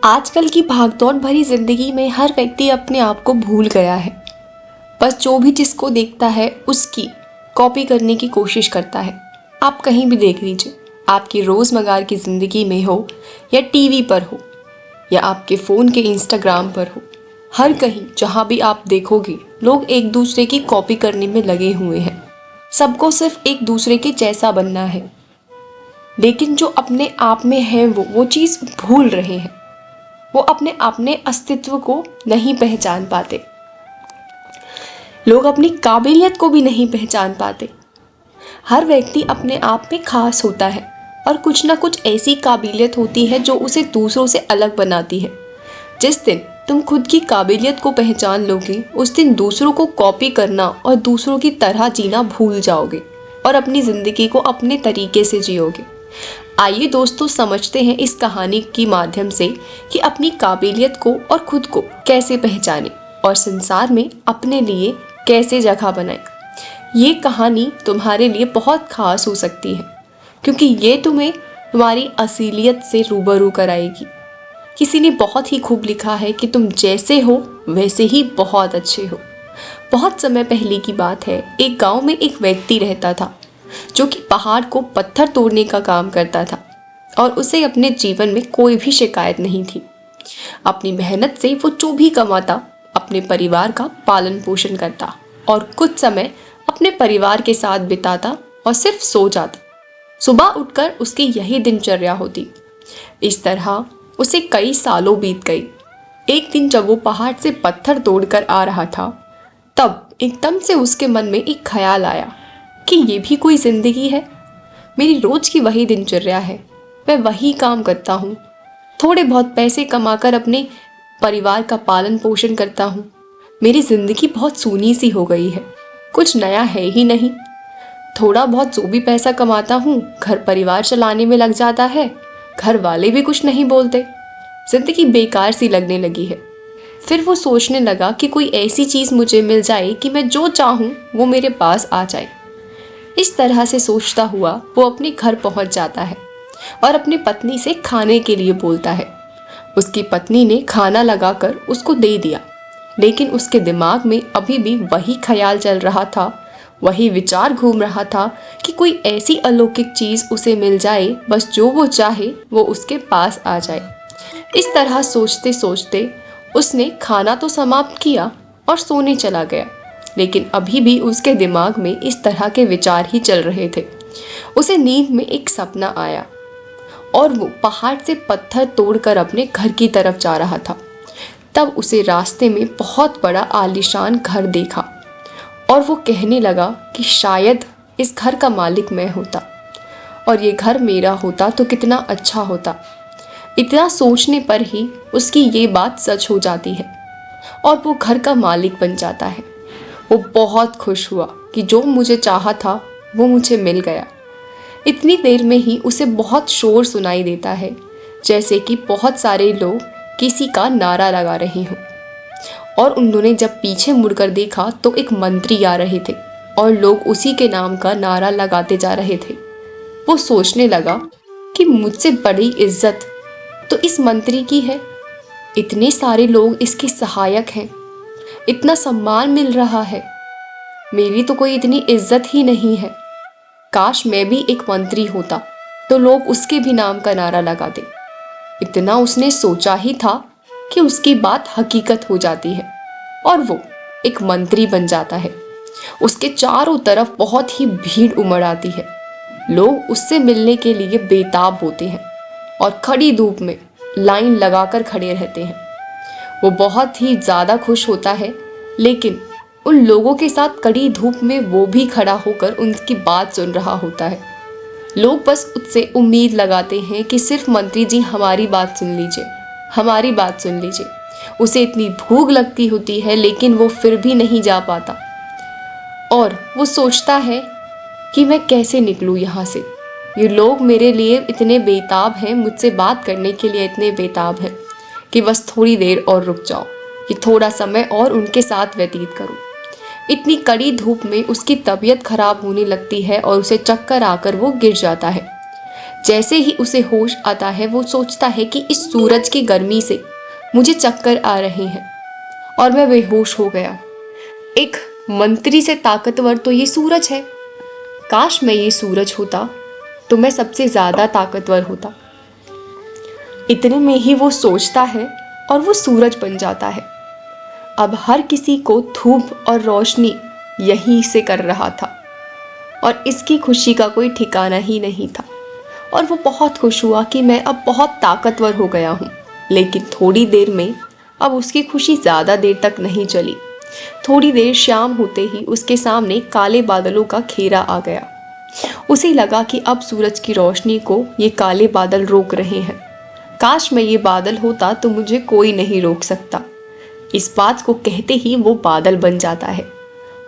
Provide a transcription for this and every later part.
आजकल की भागदौड़ भरी जिंदगी में हर व्यक्ति अपने आप को भूल गया है। बस जो भी जिसको देखता है उसकी कॉपी करने की कोशिश करता है। आप कहीं भी देख लीजिए, आपकी रोज़मर्रा की ज़िंदगी में हो या टीवी पर हो या आपके फ़ोन के इंस्टाग्राम पर हो, हर कहीं जहाँ भी आप देखोगे लोग एक दूसरे की कॉपी करने में लगे हुए हैं। सबको सिर्फ एक दूसरे के जैसा बनना है, लेकिन जो अपने आप में है वो चीज़ भूल रहे हैं। वो अपने अस्तित्व को नहीं पहचान पाते। लोग अपनी काबिलियत को भी नहीं पहचान पाते। हर व्यक्ति अपने आप में खास होता है और कुछ ना कुछ ऐसी काबिलियत होती है जो उसे दूसरों से अलग बनाती है। जिस दिन तुम खुद की काबिलियत को पहचान लोगे, उस दिन दूसरों को कॉपी करना और दूसरों की तरह जीना भूल जाओगे और अपनी ज़िंदगी को अपने तरीके से जियोगे। आइए दोस्तों, समझते हैं इस कहानी की माध्यम से कि अपनी काबिलियत को और खुद को कैसे पहचानें और संसार में अपने लिए कैसे जगह बनाएं। ये कहानी तुम्हारे लिए बहुत खास हो सकती है, क्योंकि ये तुम्हें तुम्हारी असलियत से रूबरू कराएगी। किसी ने बहुत ही खूब लिखा है कि तुम जैसे हो वैसे ही बहुत अच्छे हो। बहुत समय पहले की बात है। एक गांव में एक व्यक्ति रहता था जो कि पहाड़ को पत्थर तोड़ने का काम करता था और उसे अपने जीवन में कोई भी शिकायत नहीं थी। अपनी मेहनत से वो जो भी कमाता अपने परिवार का पालन पोषण करता और कुछ समय अपने परिवार के साथ बिताता और सिर्फ सो जाता। सुबह उठकर उसकी यही दिनचर्या होती। इस तरह उसे कई सालों बीत गए। एक दिन जब वो पहाड़ से पत्थर तोड़कर आ रहा था, तब एकदम से उसके मन में एक ख्याल आया कि ये भी कोई जिंदगी है। मेरी रोज की वही दिनचर्या है, मैं वही काम करता हूँ, थोड़े बहुत पैसे कमाकर अपने परिवार का पालन पोषण करता हूँ। मेरी जिंदगी बहुत सूनी सी हो गई है, कुछ नया है ही नहीं। थोड़ा बहुत जो भी पैसा कमाता हूँ घर परिवार चलाने में लग जाता है, घर वाले भी कुछ नहीं बोलते। जिंदगी बेकार सी लगने लगी है। फिर वो सोचने लगा कि कोई ऐसी चीज़ मुझे मिल जाए कि मैं जो चाहूँ वो मेरे पास आ जाए। इस तरह से सोचता हुआ वो अपने घर पहुंच जाता है और अपनी पत्नी से खाने के लिए बोलता है। उसकी पत्नी ने खाना लगाकर उसको दे दिया, लेकिन उसके दिमाग में अभी भी वही ख्याल चल रहा था, वही विचार घूम रहा था कि कोई ऐसी अलौकिक चीज़ उसे मिल जाए, बस जो वो चाहे वो उसके पास आ जाए। इस तरह सोचते सोचते उसने खाना तो समाप्त किया और सोने चला गया, लेकिन अभी भी उसके दिमाग में इस तरह के विचार ही चल रहे थे। उसे नींद में एक सपना आया और वो पहाड़ से पत्थर तोड़कर अपने घर की तरफ जा रहा था। तब उसे रास्ते में बहुत बड़ा आलीशान घर देखा और वो कहने लगा कि शायद इस घर का मालिक मैं होता और ये घर मेरा होता तो कितना अच्छा होता। इतना सोचने पर ही उसकी ये बात सच हो जाती है और वो घर का मालिक बन जाता है। वो बहुत खुश हुआ कि जो मुझे चाहा था वो मुझे मिल गया। इतनी देर में ही उसे बहुत शोर सुनाई देता है, जैसे कि बहुत सारे लोग किसी का नारा लगा रहे हों। और उन्होंने जब पीछे मुड़कर देखा तो एक मंत्री आ रहे थे और लोग उसी के नाम का नारा लगाते जा रहे थे। वो सोचने लगा कि मुझसे बड़ी इज्जत तो इस मंत्री की है। इतने सारे लोग इसके सहायक हैं, इतना सम्मान मिल रहा है, मेरी तो कोई इतनी इज्जत ही नहीं है। काश मैं भी एक मंत्री होता तो लोग उसके भी नाम का नारा लगाते। इतना उसने सोचा ही था कि उसकी बात हकीकत हो जाती है और वो एक मंत्री बन जाता है। उसके चारों तरफ बहुत ही भीड़ उमड़ आती है। लोग उससे मिलने के लिए बेताब होते हैं और खड़ी धूप में लाइन लगाकर खड़े रहते हैं। वो बहुत ही ज़्यादा खुश होता है, लेकिन उन लोगों के साथ कड़ी धूप में वो भी खड़ा होकर उनकी बात सुन रहा होता है। लोग बस उससे उम्मीद लगाते हैं कि सिर्फ मंत्री जी हमारी बात सुन लीजिए, हमारी बात सुन लीजिए। उसे इतनी भूख लगती होती है, लेकिन वो फिर भी नहीं जा पाता और वो सोचता है कि मैं कैसे निकलूँ यहाँ से। ये लोग मेरे लिए इतने बेताब हैं, मुझसे बात करने के लिए इतने बेताब हैं कि बस थोड़ी देर और रुक जाओ, कि थोड़ा समय और उनके साथ व्यतीत करूं। इतनी कड़ी धूप में उसकी तबीयत खराब होने लगती है और उसे चक्कर आकर वो गिर जाता है। जैसे ही उसे होश आता है वो सोचता है कि इस सूरज की गर्मी से मुझे चक्कर आ रहे हैं और मैं बेहोश हो गया। एक मंत्री से ताकतवर तो ये सूरज है। काश मैं ये सूरज होता तो मैं सबसे ज़्यादा ताकतवर होता। इतने में ही वो सोचता है और वो सूरज बन जाता है। अब हर किसी को धूप और रोशनी यहीं से कर रहा था और इसकी खुशी का कोई ठिकाना ही नहीं था। और वो बहुत खुश हुआ कि मैं अब बहुत ताकतवर हो गया हूँ। लेकिन थोड़ी देर में अब उसकी खुशी ज़्यादा देर तक नहीं चली। थोड़ी देर शाम होते ही उसके सामने काले बादलों का घेरा आ गया। उसे लगा कि अब सूरज की रोशनी को ये काले बादल रोक रहे हैं। काश मैं ये बादल होता तो मुझे कोई नहीं रोक सकता। इस बात को कहते ही वो बादल बन जाता है।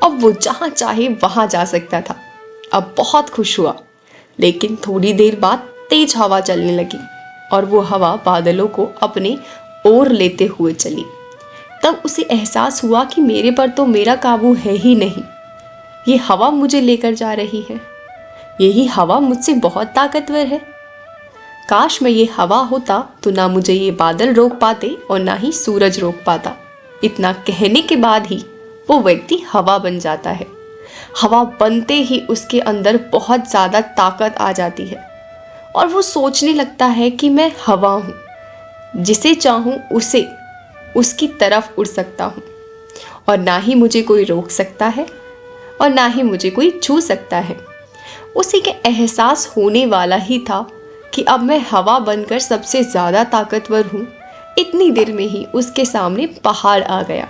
अब वो जहाँ चाहे वहाँ जा सकता था। अब बहुत खुश हुआ। लेकिन थोड़ी देर बाद तेज हवा चलने लगी और वो हवा बादलों को अपने ओर लेते हुए चली। तब उसे एहसास हुआ कि मेरे पर तो मेरा काबू है ही नहीं। ये हवा मुझे लेकर जा रही है। यही हवा मुझसे बहुत ताकतवर है। काश मैं ये हवा होता तो ना मुझे ये बादल रोक पाते और ना ही सूरज रोक पाता। इतना कहने के बाद ही वो व्यक्ति हवा बन जाता है। हवा बनते ही उसके अंदर बहुत ज़्यादा ताकत आ जाती है और वो सोचने लगता है कि मैं हवा हूँ, जिसे चाहूँ उसे उसकी तरफ उड़ सकता हूँ और ना ही मुझे कोई रोक सकता है और ना ही मुझे कोई छू सकता है। उसी के एहसास होने वाला ही था कि अब मैं हवा बनकर सबसे ज़्यादा ताकतवर हूँ। इतनी देर में ही उसके सामने पहाड़ आ गया।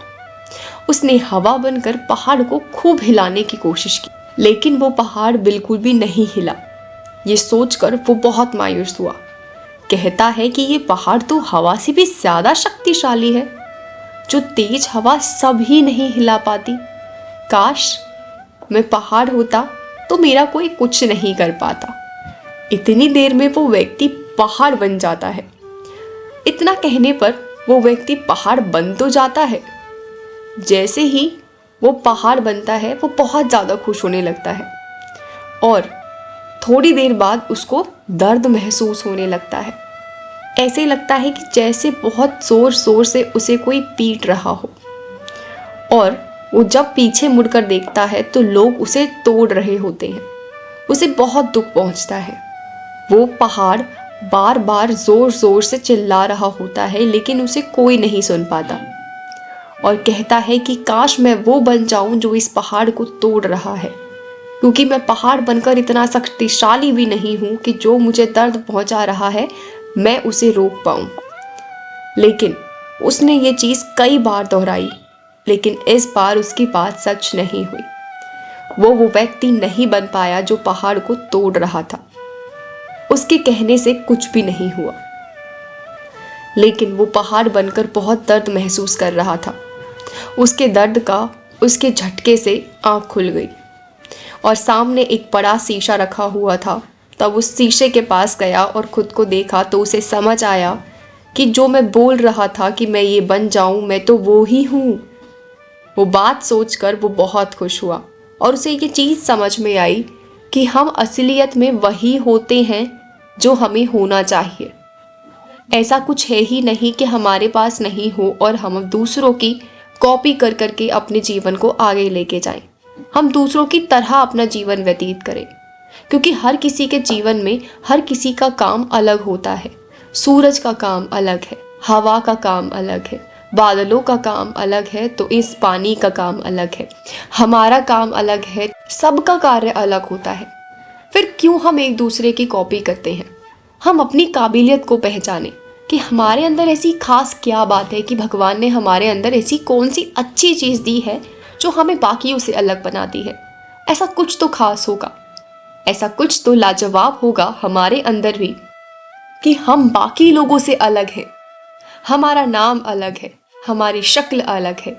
उसने हवा बनकर पहाड़ को खूब हिलाने की कोशिश की, लेकिन वो पहाड़ बिल्कुल भी नहीं हिला। ये सोचकर वो बहुत मायूस हुआ। कहता है कि ये पहाड़ तो हवा से भी ज़्यादा शक्तिशाली है। जो तेज हवा सब ही नहीं हिला पाती। काश मैं पहाड़ होता तो मेरा कोई कुछ नहीं कर पाता। इतनी देर में वो व्यक्ति पहाड़ बन जाता है। इतना कहने पर वो व्यक्ति पहाड़ बन तो जाता है। जैसे ही वो पहाड़ बनता है वो बहुत ज़्यादा खुश होने लगता है और थोड़ी देर बाद उसको दर्द महसूस होने लगता है। ऐसे लगता है कि जैसे बहुत ज़ोर ज़ोर से उसे कोई पीट रहा हो। और वो जब पीछे मुड़कर देखता है तो लोग उसे तोड़ रहे होते हैं। उसे बहुत दुख पहुंचता है। वो पहाड़ बार बार ज़ोर ज़ोर से चिल्ला रहा होता है, लेकिन उसे कोई नहीं सुन पाता और कहता है कि काश मैं वो बन जाऊं जो इस पहाड़ को तोड़ रहा है, क्योंकि मैं पहाड़ बनकर इतना शक्तिशाली भी नहीं हूं कि जो मुझे दर्द पहुंचा रहा है मैं उसे रोक पाऊं। लेकिन उसने ये चीज़ कई बार दोहराई, लेकिन इस बार उसकी बात सच नहीं हुई। वो व्यक्ति नहीं बन पाया जो पहाड़ को तोड़ रहा था। उसके कहने से कुछ भी नहीं हुआ। लेकिन वो पहाड़ बनकर बहुत दर्द महसूस कर रहा था। उसके दर्द का उसके झटके से आँख खुल गई और सामने एक बड़ा शीशा रखा हुआ था। तब उस शीशे के पास गया और खुद को देखा तो उसे समझ आया कि जो मैं बोल रहा था कि मैं ये बन जाऊं, मैं तो वो ही हूँ। वो बात सोचकर वो बहुत खुश हुआ और उसे ये चीज़ समझ में आई कि हम असलियत में वही होते हैं जो हमें होना चाहिए। ऐसा कुछ है ही नहीं कि हमारे पास नहीं हो और हम दूसरों की कॉपी कर करके अपने जीवन को आगे लेके जाएं। हम दूसरों की तरह अपना जीवन व्यतीत करें, क्योंकि हर किसी के जीवन में हर किसी का काम अलग होता है। सूरज का काम अलग है, हवा का काम अलग है, बादलों का काम अलग है, तो इस पानी का काम अलग है, हमारा काम अलग है। सबका कार्य अलग होता है। फिर क्यों हम एक दूसरे की कॉपी करते हैं? हम अपनी काबिलियत को पहचानें कि हमारे अंदर ऐसी खास क्या बात है कि भगवान ने हमारे अंदर ऐसी कौन सी अच्छी चीज़ दी है जो हमें बाकियों से अलग बनाती है। ऐसा कुछ तो खास होगा, ऐसा कुछ तो लाजवाब होगा हमारे अंदर भी कि हम बाकी लोगों से अलग हैं। हमारा नाम अलग है, हमारी शक्ल अलग है,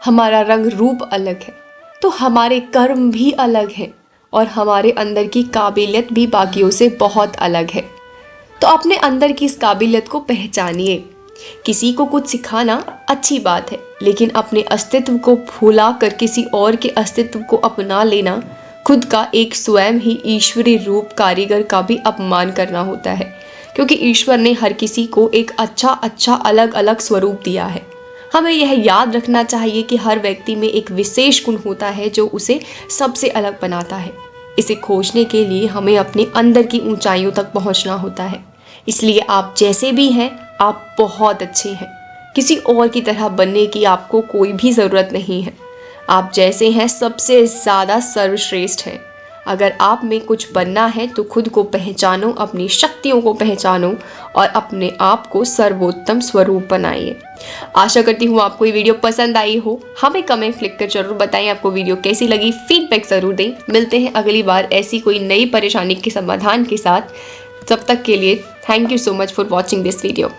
हमारा रंग रूप अलग है, तो हमारे कर्म भी अलग हैं और हमारे अंदर की काबिलियत भी बाकियों से बहुत अलग है। तो अपने अंदर की इस काबिलियत को पहचानिए। किसी को कुछ सिखाना अच्छी बात है, लेकिन अपने अस्तित्व को भुला कर किसी और के अस्तित्व को अपना लेना खुद का एक स्वयं ही ईश्वरीय रूप कारीगर का भी अपमान करना होता है, क्योंकि ईश्वर ने हर किसी को एक अच्छा अलग अलग स्वरूप दिया है। हमें यह याद रखना चाहिए कि हर व्यक्ति में एक विशेष गुण होता है जो उसे सबसे अलग बनाता है। इसे खोजने के लिए हमें अपने अंदर की ऊंचाइयों तक पहुंचना होता है। इसलिए आप जैसे भी हैं, आप बहुत अच्छे हैं। किसी और की तरह बनने की आपको कोई भी ज़रूरत नहीं है। आप जैसे हैं सबसे ज़्यादा सर्वश्रेष्ठ हैं। अगर आप में कुछ बनना है तो खुद को पहचानो, अपनी शक्तियों को पहचानो और अपने आप को सर्वोत्तम स्वरूप बनाइए। आशा करती हूँ आपको ये वीडियो पसंद आई हो। हमें कमेंट लिख कर जरूर बताएं आपको वीडियो कैसी लगी, फीडबैक ज़रूर दें। मिलते हैं अगली बार ऐसी कोई नई परेशानी के समाधान के साथ। तब तक के लिए thank you so much for watching this video.